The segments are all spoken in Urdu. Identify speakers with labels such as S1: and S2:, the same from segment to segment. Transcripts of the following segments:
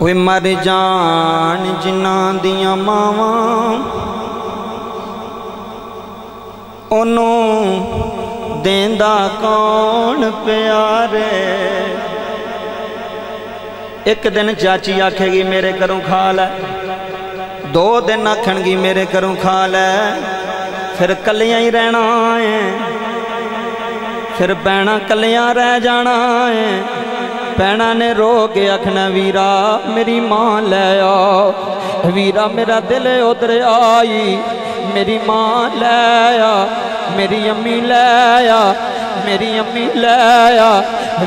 S1: وہ مر جان جنہاں دیاں ماواں انہوں دیندہ کون پیارے۔ ایک دن چاچی آکھے گی میرے گھروں کھا لے، 2 دن آکھن گی میرے گھروں کھا لے، پھر کلیاں ہی رہنا ہے، پھر بہنا کلیاں رہ جانا ہے۔ بہنا نے رو کے آکھنا ویرا میری ماں لے آ، ویرا میرا دل ادھر آئی، میری ماں لے آ، میری امی لے آ، میری امی لے آ۔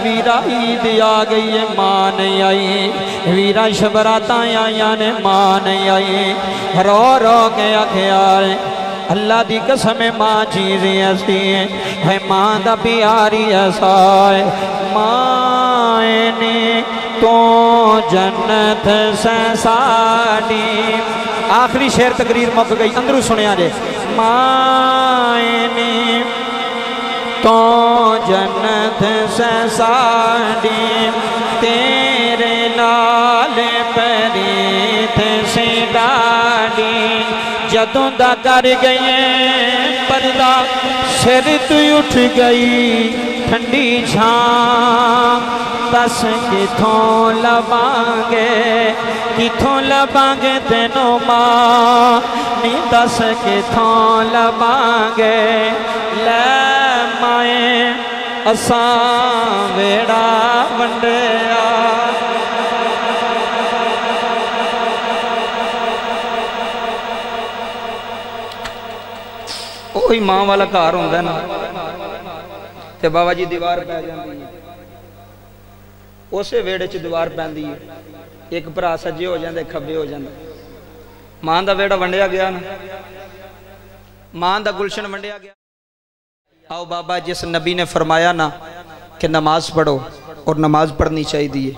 S1: ویرا عید آ گئی ہے ماں نہیں آئی، ویرا شبراتاں آئیاں نے ماں نہیں آئی۔ رو رو کے آکھیا اللہ دی قسم ماں چیزیں ایسی ہیں، ہے ماں دا پیاری ایسا ہے۔ ماں نے تو جنت سے ساڑی، آخری شعر تقریر مک گئی، اندروں سنیا جے۔ ماں نے تو جنت سے ساڑی، تیرے نال پری تھے سی ڈاڑی، جدوں دا کر گئے پردہ سر تو اٹھ گئی ٹھنڈی چھاں، بس کتھوں لبانگے کتھوں لبانگے تینوں ماں نی، دس کتھوں لبانگے لے مائیں اساں ویڑا ونڈیا۔ کوئی ماں والا گھر ہوندا ہے نا تے بابا جی دیوار پہ جاندی ہے، اسے ویڑے چ دیوار پیندی ہے، ایک بھرا سجے ہو جاندے کھبے ہو جاندے۔ ماں دا ویڑا ونڈیا گیا نا، ماں دا گلشن ونڈیا گیا۔ آؤ بابا جس نبی نے فرمایا نا کہ نماز پڑھو اور نماز پڑھنی چاہیے،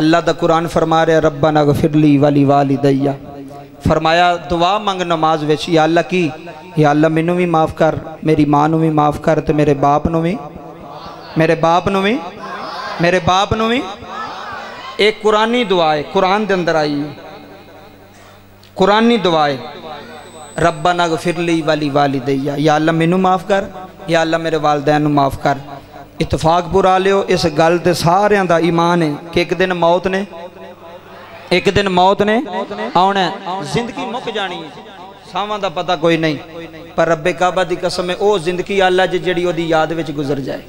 S1: اللہ دا قرآن فرما رہے ربنا اغفر لی ولی والدیہ، فرمایا دعا منگ نماز وچ یا اللہ کی، یا اللہ مینوں بھی معاف کر، میری ماں نوں بھی معاف کر، تے میرے باپ نوں بھی، میرے باپ نوں بھی، میرے باپ نوں بھی۔ ایک قرآنی دعا ہے، قرآن دے اندر آئی قرآنی دعا ہے ربنا اغفر لی ولی والدیہ، یا اللہ مینوں معاف کر، یا اللہ میرے والدین نوں معاف کر۔ اتفاق پورا لیو اس گل تے سارے دا ایمان ہے کہ ایک دن موت نے آنا ہے، زندگی مک جانی ہے، ساواں دا پتہ کوئی نہیں، پر رب کعبہ دی قسم ہے او زندگی اللہ جڑی او دی یاد وچ گزر جائے،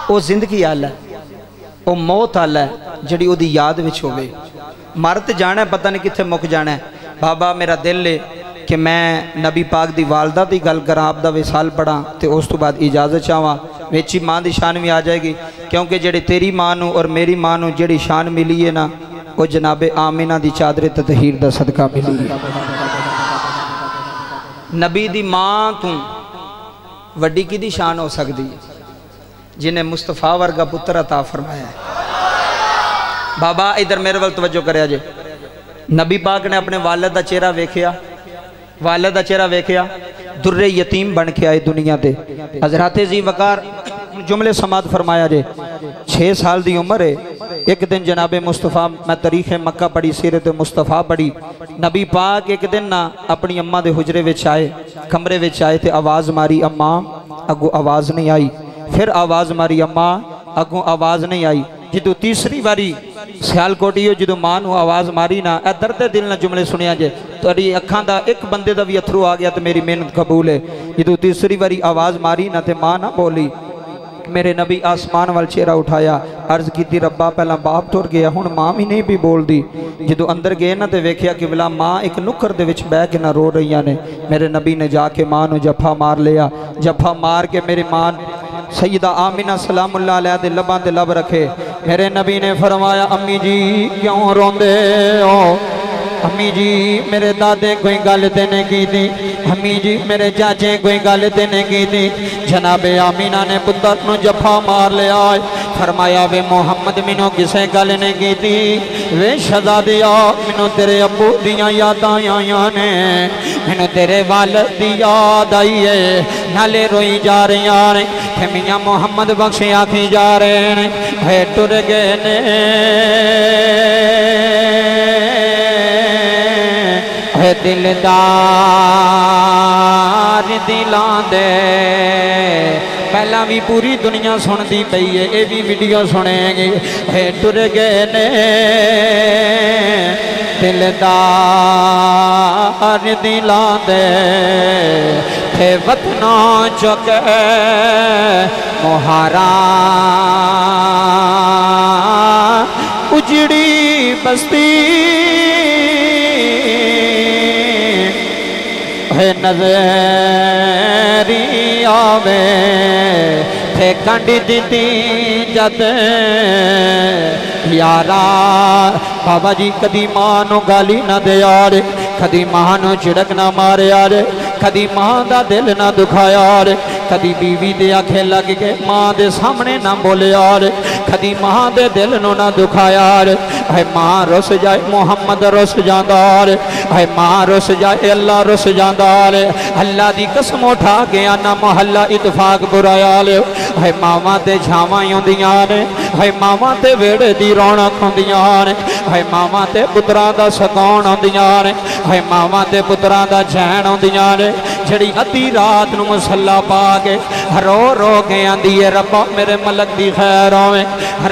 S1: او زندگی اللہ ہے، او موت اللہ ہے جڑی او دی یاد وچ ہوئے۔ مرت جانا ہے پتہ نہیں کتھے مک جانا ہے۔ بابا میرا دل ہے کہ میں نبی پاک دی والدہ دی گل کراں، آپ دا وصال پڑھاں تے اس تو بعد اجازت چاہواں، ویچی ماں دی شان بھی آ جائے گی، کیونکہ جڑے تیری ماں نوں اور میری ماں نوں جڑی شان ملی ہے نا وہ جناب آمینہ دی چادر تطہیر دا صدقہ ملی ہے۔ نبی دی ماں تو وڈی کی دی شان ہو سکتی ہے جنہیں مصطفیٰ ورگا پتر عطا فرمایا ہے۔ بابا ادھر میرے ول توجہ کریا جے، نبی پاک نے اپنے والد دا چہرہ ویکھیا، والد دا چہرہ ویکھیا، در یتیم بن کے آئے دنیا تے۔ حضرات ذی وقار جملے سماعت فرمایا جے، 6 سال دی عمر ہے، ایک دن جناب مصطفیٰ، میں تاریخ مکہ پڑھی، سیرت مصطفیٰ پڑھی، نبی پاک ایک دن نا اپنی اماں دے حجرے وچ آئے، کمرے وچ آئے تے آواز ماری اماں، اگو آواز نہیں آئی، پھر آواز ماری اماں، اگو آواز نہیں آئی، جدو تیسری باری سیال کوٹیو جدو ماں نو آواز ماری نا، اے درد دل نہ جملے سنیا جے تو اری اکھاں دا ایک بندے دا بھی اتھرو آ گیا تو میری محنت قبول ہے۔ جدو تیسری باری آواز ماری نا تے ماں نہ بولی، میرے نبی آسمان وال چہرہ اٹھایا، عرض کی تھی ربا پہلا باپ ٹر گیا، ہون ماں بھی نہیں بھی بول دی۔ جدو اندر گئے نا تے ویکھیا کہ بلا ماں ایک نکر دے وچ بے کے نہ رو رہی نے، میرے نبی نے جا کے ماں نو جفا مار لیا، جفا مار کے میری ماں سیدہ آمینہ سلام اللہ علیہ دے لبان دے لب رکھے، میرے نبی نے فرمایا امی جی کیوں روندے ہو، امی جی میرے دادے کوئی گل تے نہیں کی تھی، امی جی میرے چاچے کوئی گل تے نہیں کی تھی۔ جناب آمینہ نے پتر نو جفا مار لیا، فرمایا وے محمد منو کسے گل نہیں کی تھی، وے شہزادیا منو تیرے ابو دیاں یاداں آیاں نے، منو تیرے والد دی یاد آئی ہے، نالے روئی جا رہی آنے کہ میاں محمد بخش آکھی جا رہے ہیں، ہے ٹر گئے نے ہے دلدار دلان دے۔ پہلا بھی پوری دنیا سن دی پئی ہے، اے بھی ویڈیو سنیں گے، ہے ٹر گئے نے دلدار دلان دے، ہے وطنا چکے مہارا اجڑی بستی، ہے نظری آوے تھے کنڈ دیتی جد یارا۔ بابا جی کدی ماں نو گالی نہ دے آرے، کدی ماں نو چڑک نہ مارے آرے، کدی ماں دا دل نہ دکھایا آرے، کدی بیوی دے آنکھیں لگ کے ماں دے سامنے نہ بولے آرے، کدی ماں دے دل نو نہ دکھایا آرے۔ اے ماں رس جائے محمد رس جاندار، اے ماں رس جائے اللہ رس جاندار، اللہ دی قسم اٹھا گیا نہ محلہ اتفاق برایا لے۔ اے ماما تے جھاواں ہوندیاں نے، اے ماما تے ویڑے دی رونق ہوندیاں نے، اے ماما تے پتراں دا سکون ہوندیاں نے، اے ماما تے پتراں دا چین ہوندیاں نے، جڑی ادھی رات نو مسلح پا کے رو رو کے آندی ہے ربا میرے ملک دی خیر ہوئے،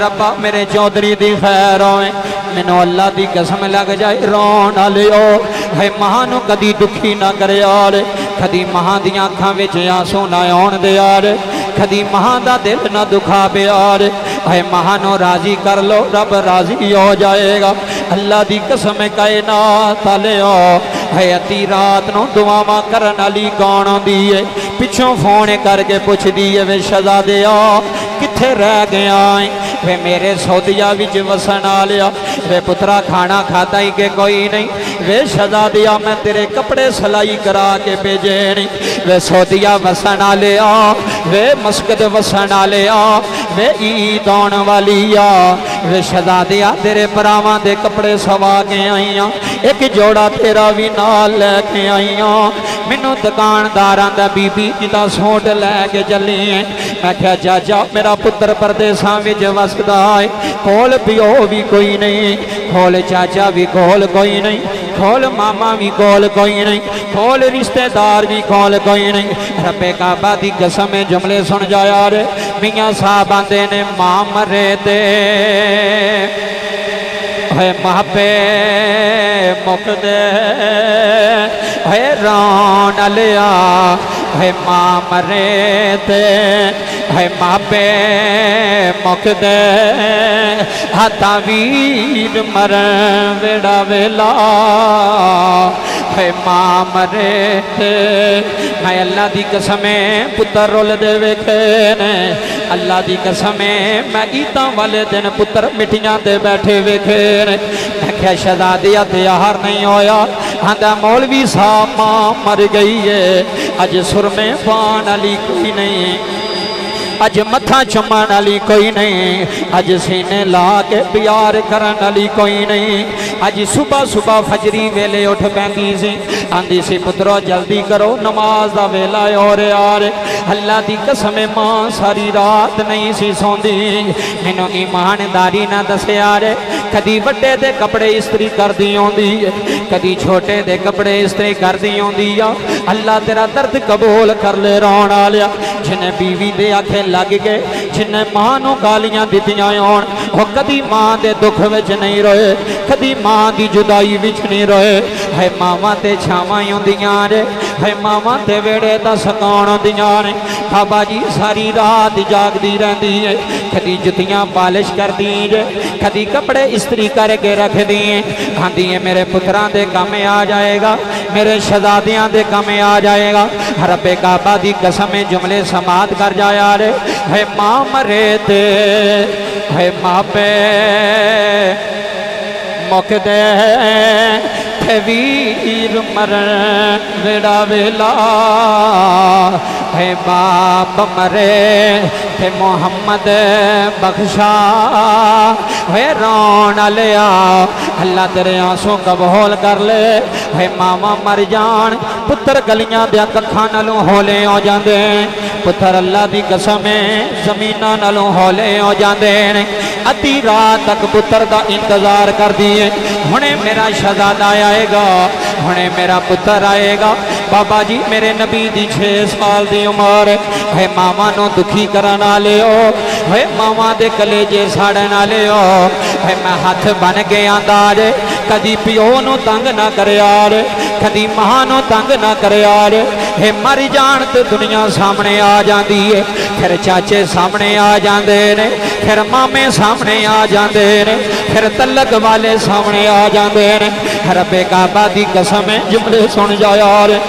S1: ربا میرے چودھری دی خیر ہوئے۔ منو اللہ دی قسم لگ جائے رون آلیو، ہے ماں نو کدی دکھی نہ کرے آرے، کدی ماں دی آنکھاں وچ آنسو نہ آن دے آرے، کدی ماں دا دل نہ دکھا بے آرے۔ ہے ماں نو راضی کر لو رب راضی ہو جائے گا۔ اللہ دی قسم کائنات آلیو، ہے اتی رات نو دعاواں کرن علی کون دیئے، پچھوں فون کر کے پوچھ دیئے وے شہزادیا کتھے رہ گیا ہیں، وے میرے سعودیہ وچ وسن آلیا، وے پترا کھانا کھاتا ہی کہ کوئی نہیں، وے شہزادیا میں تیرے کپڑے سلائی کرا کے بھیجے نہیں، وے سعودیہ وسن آلیا، وے مسجد وسن آلیا، وے عید آن والیا، وے شہزادیا تیرے پراواں دے کپڑے سوا کے آئیاں، ایک جوڑا تیرا بھی نال لے کے آئیاں، منو دکانداراں دا بی بی جتا سوٹ لے کے چلی ہیں۔ میں کہا چاچا میرا پتر پردیساں وچ وسدا ہے، کول پیو بھی کوئی نہیں، کول چاچا بھی کول کوئی نہیں، کول ماما بھی کول کوئی نہیں، کول رشتہ دار بھی کول کوئی نہیں۔ رب کعبہ دی قسم جملے سن جایا رے، میاں صاحب آندے نے ماں مرے تے ہے ماں پہ مقدے ہے رون لیا، ہے ماں مرے تے ہے ماں پہ مقدے ہاتھا ویر مرن ویڑا ویلا، ہے ماں مرے تے۔ میں اللہ دی قسمیں پتر رول دے ویکھے، اللہ دی قسمیں میں عیداں والے دن پتر مٹیاں دے بیٹھے ویکھے، میں کہا شہزادیہ تیار نہیں ہویا، آندھا مولوی صاحب ماں مر گئی ہے، اج سر میں پان علی کوئی نہیں، اج متھا چمان علی کوئی نہیں، اج سینے لا کے پیار کرن علی کوئی نہیں۔ اج صبح صبح فجری ویلے اٹھ بیندی سی، آندی سی پترو جلدی کرو نماز دا ویلا اور آرے۔ اللہ دی قسم ماں ساری رات نہیں سی سوندی، مینو ایمانداری نہ دسے آرے، کدی وڈے دے کپڑے استری کر دی ہوندی ہے، کدی چھوٹے دے کپڑے استری کر دی ہوندی ہے۔ اللہ تیرا درد قبول کر لے رون آلیا، جنہیں بیوی دے آنکھیں لگ گئے، جنہیں ماں نو گالیاں دیتیاں ہون، وہ کدی ماں دے دکھ وچ نہیں روئے، کدی ماں دی جدائی وچ نہیں روئے۔ ہے ماما تے چھاواں ہوندیاں نے، ہے ماما تے ویڑے دا سکون ہوندیاں نے۔ بابا جی ساری رات جاگ دی رہندی ہے، کدی جتیاں پالش کر دی ہے، کدی کپڑے استری کر کے رکھ دیئے، آندی ہے میرے پتران دے کام آ جائے گا، میرے شہزادیاں دے کام آ جائے گا۔ رب کعبہ دی قسم جملے سماعت کر جایا رے، ہے ماں مرے تے ہے ماں پہ مقدے تے ویر مرن ویڑا ویلا ہے باپ مرے تے محمد بخشا ہے رون لیا اللہ تیرے آنسوں قبول کر لے ہے ماما مر جان پتر گلیاں دیا ککھاں نالوں ہولے ہو جاندے پتر اللہ دی قسمیں زمینہ نالوں ہولے ہو جاندے ادھی رات تک پتر دا انتظار کر دیئے ہونے میرا شہزادہ آئے گا ہونے میرا پتر آئے گا بابا جی میرے نبی دی 6 سال دی عمر ہے ماما نو دکھی کرانا لے ہو ہے ماما دے کلیجے ساڑنا لے ہو ہے میں ہاتھ بن گیا انداز کدی پیو نو تنگ نہ کرے آرے کدی ماں نو تنگ نہ کرے آرے ہے مر جان تے دنیا سامنے آ جاندی ہے پھر چاچے سامنے آ جاندے نے پھر مامے سامنے آ جاندے نے پھر تلک والے سامنے آ جاندے نے رب کعبہ دی قسمیں جملے سن جایا رے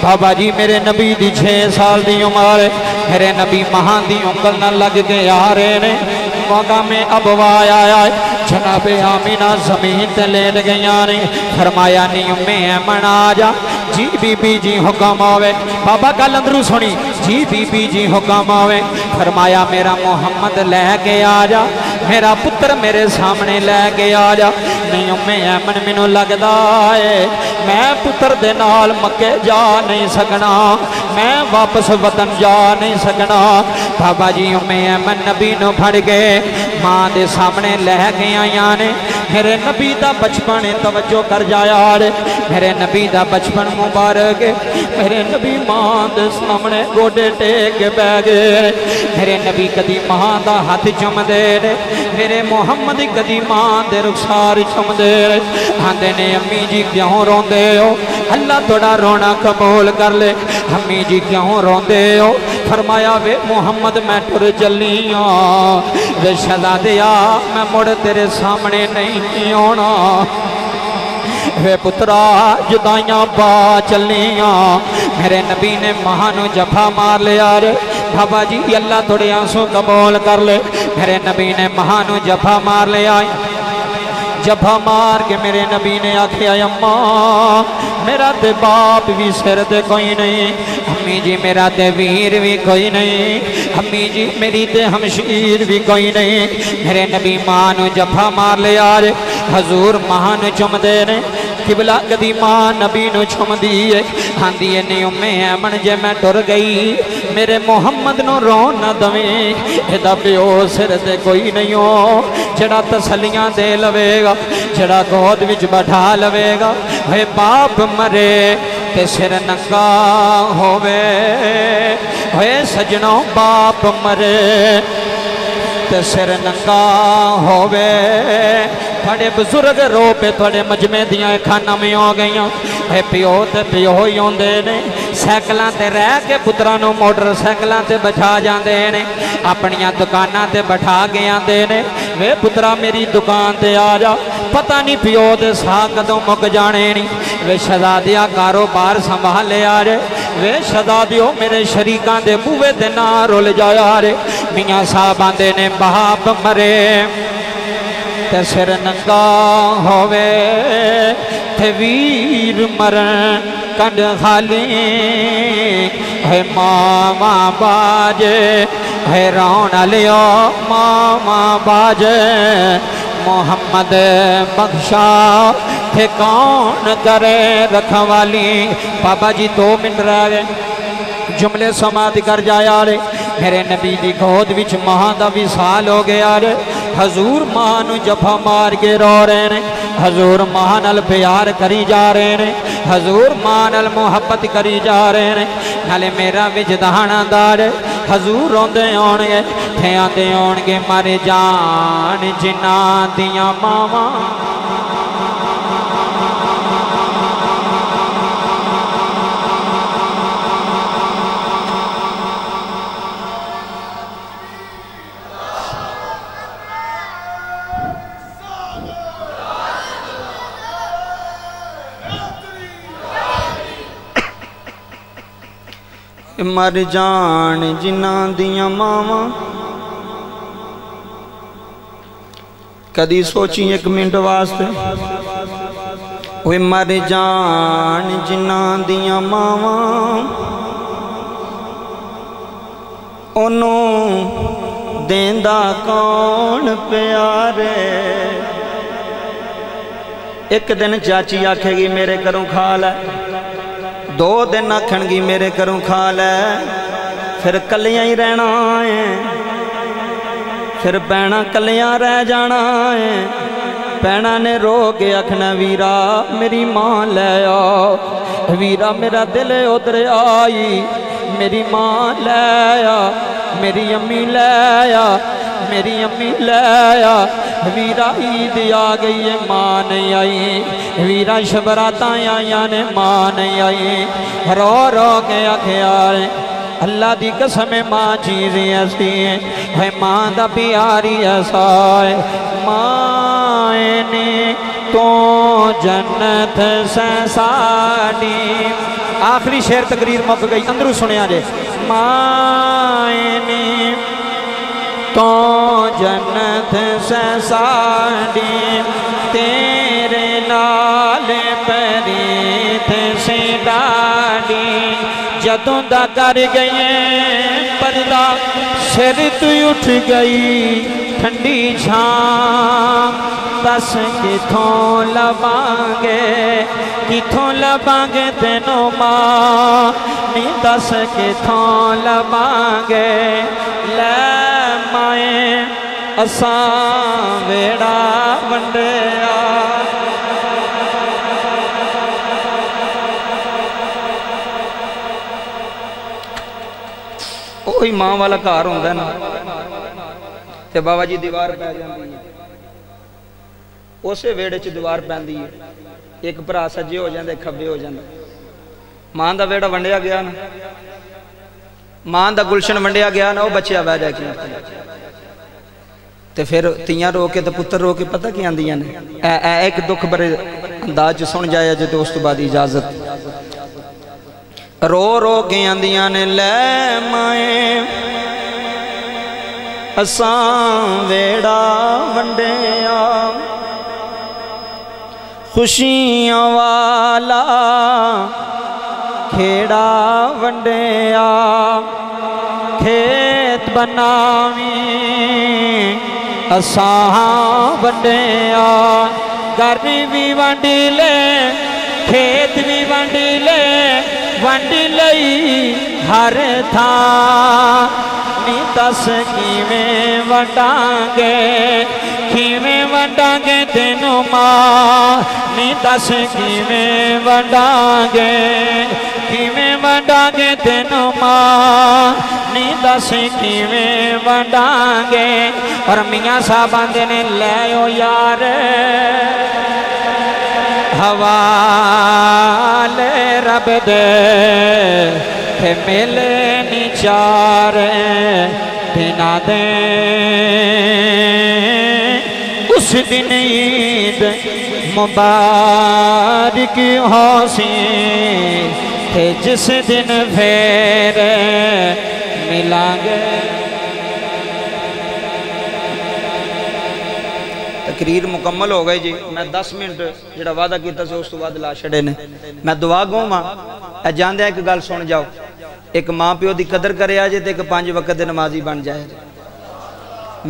S1: بابا جی میرے نبی دی 6 سال دی عمر میرے نبی مہان دی انگل نہ لگ کے آ رہے نے موقع میں ابوا آیا جناب آمینہ زمین تے لین گیا نے فرمایا نہیں امی ایمن آجا جی بی بی جی حکم آوے بابا گل اندرو سنی جی بی بی جی حکم آوے فرمایا میرا محمد لے کے آجا میرا پتر میرے سامنے لے کے آجا نہیں امی ایمن منو لگدا ہے میں پتر دے نال مکے جا نہیں سکنا میں واپس وطن جا نہیں سکنا بابا جی امی ایمن نبی نو پھڑ گئے ماں دے سامنے لے کے آیا نے میرے نبی دا بچپن توجہ کر جایا رے میرے نبی دا بچپن مبارک میرے نبی ماں دے سامنے گوڑے ٹیک بے گئے میرے نبی کدی ماں دا ہاتھ چم دے رے میرے محمد کدی ماں دے رخسار چم دے رے آندے نے امی جی کیوں رون دے ہو اللہ توڑا رونا قبول کر لے امی جی کیوں رون دے ہو فرمایا وے محمد میں ٹر چلیاں وے شہزادیا میں مڑ تیرے سامنے نہیں ہونا وے پترا جدائیاں با چلیاں میرے نبی نے مہانو جفا مار لیا رے بابا جی اللہ تھوڑے آنسوں قبول کر لے میرے نبی نے مہانو جفا مار لیا جفا مار کے میرے نبی نے آکھیا اماں میرا تے باپ بھی سر تے کوئی نہیں امی جی میرا تے ویر بھی کوئی نہیں امی جی میری تے ہمشیر بھی کوئی نہیں میرے نبی ماں نو جفا مار لیا رے حضور ماں نو چم دے نے قبلہ کدی ماں نبی نو چم دیئے ہاں دیئے نہیں امی ایمن جے میں ٹر گئی میرے محمد نو رون نہ دویں ایدہ پیو سر تے کوئی نہیں ہو جڑا تسلیاں دے لوے گا جڑا گود وچ بٹھا لوے گا اے باپ مرے تے سر ننگا ہووے اے سجنوں باپ مرے تے سر ننگا ہووے تھوڑے بزرگ رو پہ تھوڑے مجمع دیاں کھانا میں ہو گئیاں اے پیو تے پیو ہی ہوندے نے سیکلاں تے رہ کے پترانوں موٹر سیکلاں تے بچھا جاندے نے اپنیاں دکاناں تے بٹھا گیا دے نے وے پترا میری دکان تے آجا پتہ نہیں پیو دے ساں کدوں مک جانے نہیں وے شہزادیاں کاروبار سنبھالے آرے وے شہزادیوں میرے شریکاں دے بوے دے نہ رول جایا آرے میاں صاحب آندے نے باپ مرے تے سر ننگا ہووے تے ویر مرن کنڈ خالی ہے ماما باجے ہے رون لیو ماما باجے محمد بخشا تھے کون کرے رکھوالی بابا جی 2 منٹ رہ گئے جملے سماعت کر جایا رے میرے نبی دی گود وچ ماں دا وصال ہو گیا رے حضور ماں نو جفا مار کے رو رہے نے حضور ماں نال پیار کری جا رہے نے حضور ماں نال محبت کری جا رہے نے نالے میرا وجدان دار حضور روندے ہون گے تھے آندے ہون گے مر جان جنہاں دیاں ماواں مر جان جنہاں دیاں ماواں کدی سوچیں 1 منٹ واسطے وہ مر جان جنہاں دیاں ماواں انہوں دیندہ کون پیارے ایک دن چاچی آکھے گی میرے گھروں کھا لے دو دن آکھن گی میرے گھروں کھا لے پھر کلیاں ہی رہنا ہے پھر پینا کلیاں رہ جانا ہے پینا نے رو کے آکھنا ویرا میری ماں لے آ ویرا میرا دل ادھر آئی میری ماں لے آ میری امی لے آ میری امی لے آ ویرا عید آ گئی ہے ماں نہیں آئی ویرا شبراتاں آئیاں نے ماں نہیں آئی رو رو کے آکھیا ہے اللہ دی قسم ماں چیزیں ایسی ہیں ہے ماں دا پیاری ایسا ہے ماں نے تو جنت سے ساڑی آخری شعر تقریر مک گئی اندروں سنے آجے ماں نے تو جنت سے ساڑی تیرے نال پریت سے ڈاڑی جدوں دا کر گئے پردہ سر تو اٹھ گئی ٹھنڈی چھاں دس کتھوں لبانگے تینوں ماں نی دس کتھوں لبانگے لے مائیں اساں ویڑا ونڈیا کوئی ماں والا گھر ہوندا ہے نا تے بابا جی دیوار پہ جاندی ہے اسے ویڑے چ دیوار پیندی ہے ایک بھرا سجے ہو جاندے کھبے ہو جاندے ماں دا ویڑا ونڈیا گیا نا ماں دا گلشن ونڈیا گیا نا وہ بچیا بہ جائے کیوں تے پھر تیاں رو کے تے پتر رو کے پتہ کی آندیاں نے ایک دکھ برے انداز سن جائے جو دوست بعد اجازت رو رو کے آندیاں نے لے مائیں اساں ویڑا ونڈیا خوشیاں والا کھیڑا ونڈیا کھیت بناویں اساں ونڈیا گھر بھی ونڈی لے کھیت بھی ونڈی لے ونڈی لئی ہر تھاں نی دس کیویں ونڈانگے تینوں ماں نی دس کیویں ونڈانگے تینوں ماں نی دس کیویں ونڈانگے اور میاں صاحب آندے نے لے او یار حوالے رب دے تے ملے نی چار دنا دے اس دن عید مبارک ہو سی تے جس دن پھر ملانگے تقریر مکمل ہو گئی جی میں 10 منٹ جڑا وعدہ کیتا سے اس تو بعد لا چھڑے نے میں دعا گوں ماں اے جان دے ایک گل سن جاؤ ایک ماں پیو دی قدر کرے آجے تے ایک 5 وقت دے نمازی بن جائے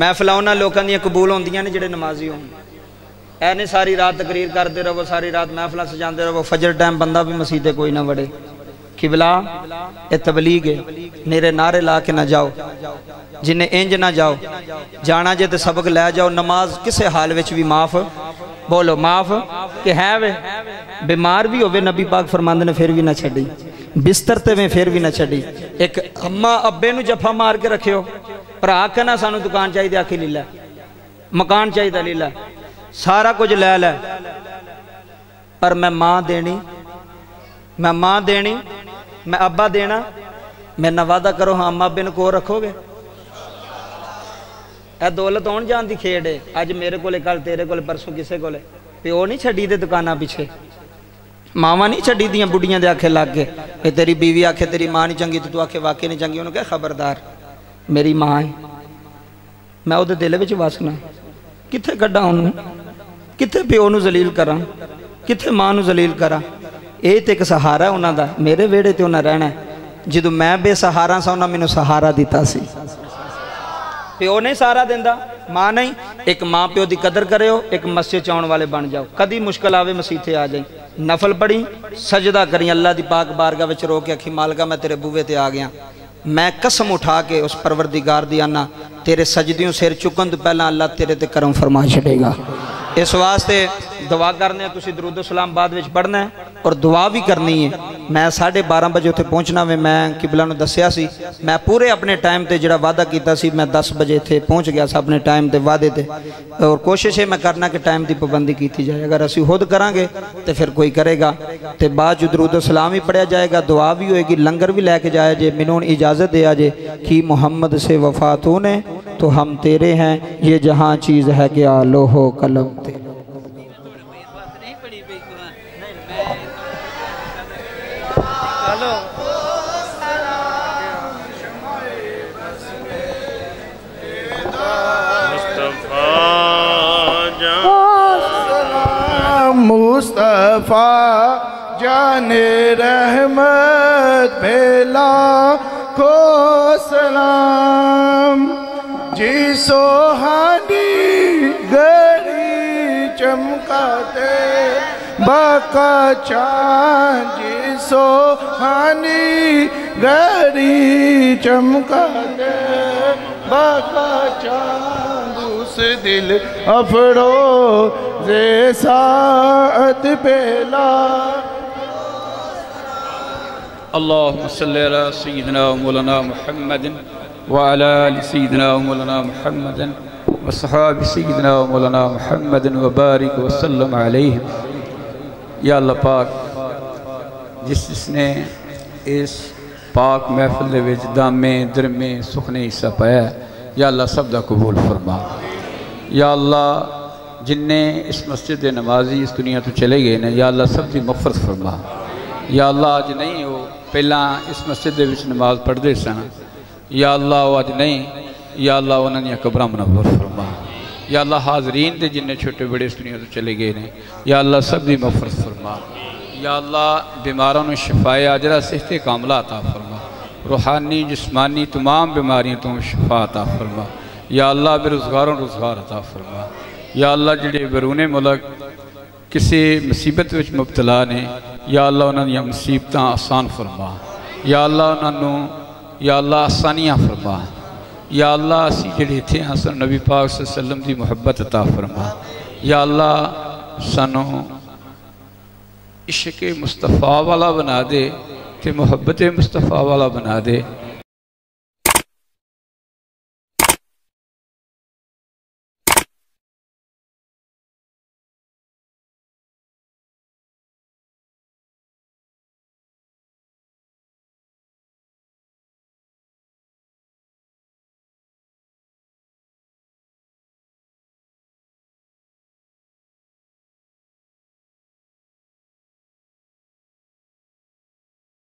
S1: میں فلاؤنا لوکاں دی قبول ہوندیاں نے جڑے نمازی ہوں اے نے ساری رات تقریر کر دے رہو ساری رات محفلہ سجان دے رہو فجر ٹائم بندہ بھی مسیح کوئی نہ وڑے قبلہ اے تبلیغ ہے میرے نعرے لا کے نہ جاؤ جنہیں انج نہ جاؤ جانا جے تے سبق لے جاؤ نماز کسے حال وچ بھی معاف بولو معاف کہ ہے وے بیمار بھی ہوئے نبی پاک فرماندے نے پھر بھی نہ چھڑی بستر تے میں پھر بھی نہ چھڑی ایک اماں ابے نو جفا مار کے رکھے ہو پر آکھا نہ سانو دکان چاہی دے آکھی لیلہ مکان چاہی دے لیلہ سارا کچھ لے لے پر میں ماں دینی میں ابا دینا میں وعدہ کرو ہاں اماں ابے نو کو رکھو گے اے دولت ہون جان دی کھیڑ ہے آج میرے کو لے کل تیرے کو لے پرسوں کسے کو لے پیو نہیں چھڑی دے دکانہ پیچھے ماما نہیں چھڑی دیاں بڑیاں دے آکھے لگ گے کہ تیری بیوی آکھے تیری ماں نہیں چنگی تو آکھے واقعی نہیں چنگی انہوں کہے خبردار میری ماں ہے میں او دے دلے بچ واسنا کتھے کڈا انہوں کتھے پیو نو ذلیل کراں کتنے ماں نو ذلیل کرا؟ یہ تو ایک سہارا ہے انہوں دا، میرے ویڑے تے انہیں رہنا ہے۔ جدو میں بے سہارا سا انہوں نے مینوں سہارا دیتا سی۔ پیو نہیں سہارا دیندا، ماں نہیں۔ ایک ماں پیو دی قدر کرے ہو، ایک مسجد چاؤن والے بن جاؤ۔ کدی مشکل آوے مسیح آ جائیں، نفل پڑھی، سجدہ کریں، اللہ دی پاک بارگاہ وچ رو کے اکھی مالکہ میں تیرے بوے تے آ گیا۔ میں قسم اٹھا کے اس پروردگار دی آنا تیرے سجدیوں سیر چکن تو پہلا اللہ تیرے تے کرم فرما چھڑے گا۔ اس واسطے دعا کرنے ہیں، تسی درود و سلام بعد وچ پڑھنا ہے اور دعا بھی کرنی ہے۔ میں 12:30 بجے اتھے پہنچنا میں قبلہ نو دسیا سی، میں پورے اپنے ٹائم تے جڑا وعدہ کیتا سی میں 10 بجے تھے پہنچ گیا سا اپنے ٹائم تے وعدے تے، اور کوشش ہے میں کرنا کہ ٹائم دی پابندی کیتی جائے۔ اگر اسی خود کریں گے تو پھر کوئی کرے گا، تے بعد جو درود و سلام ہی پڑھیا جائے گا، دعا بھی ہوئے گی، لنگر بھی لے کے جائے جے، منون اجازت دیا جے کہ محمد سے وفات ہونے تو ہم تیرے ہیں، یہ جہاں چیز ہے کہ آلو ہو قلم تیرے۔
S2: مصطفیٰ جان رحمت پھیلا کو سلام، جی سوہانی گھڑی چمکاتے باقا چاند، جی سوہانی گھڑی چمکاتے باقا چاند، اس دل افروز ساعت پہلا۔
S3: اللہم صلی علی سیدنا مولانا محمد وعلی آل سیدنا مولانا محمد وصحاب سیدنا مولانا محمد وبارک وسلم علیہ۔ یا اللہ پاک، جس نے اس پاک محفل دے وچ دامے درمے سخنے حصہ پایا، یا اللہ سب دا قبول فرما۔ یا اللہ جن نے اس مسجد نمازی اس دنیا تو چلے گئے ہیں، یا اللہ سب دی مغفرت فرما۔ یا اللہ آج نہیں ہو پہلا اس مسجد دے وچ نماز پڑھ دے سن، یا اللہ آج نہیں، یا اللہ انہوں نے قبرہ منور فرما۔ یا اللہ حاضرین دے جن نے چھوٹے بڑے اس دنیا تو چلے گئے ہیں، یا اللہ سب دی مغفرت فرما۔ یا اللہ بیماروں نے شفاء عاجلہ صحت کاملہ عطا فرما، روحانی جسمانی تمام بیماریاں تو شفاء عطا فرما۔ یا اللہ بے روزگاروں روزگار عطا فرما۔ یا اللہ جڑے بیرون ملک کسی مصیبت وچ مبتلا نے، یا اللہ انہوں نے مصیبتاں آسان فرما۔ یا اللہ انہوں نے یا اللہ آسانیاں فرما۔ یا اللہ اسی جڑے تھے حسن نبی پاک صلی اللہ علیہ وسلم دی محبت عطا فرما۔ یا اللہ سانو عشق مصطفیٰ والا بنا دے تے محبت مصطفیٰ والا بنا دے۔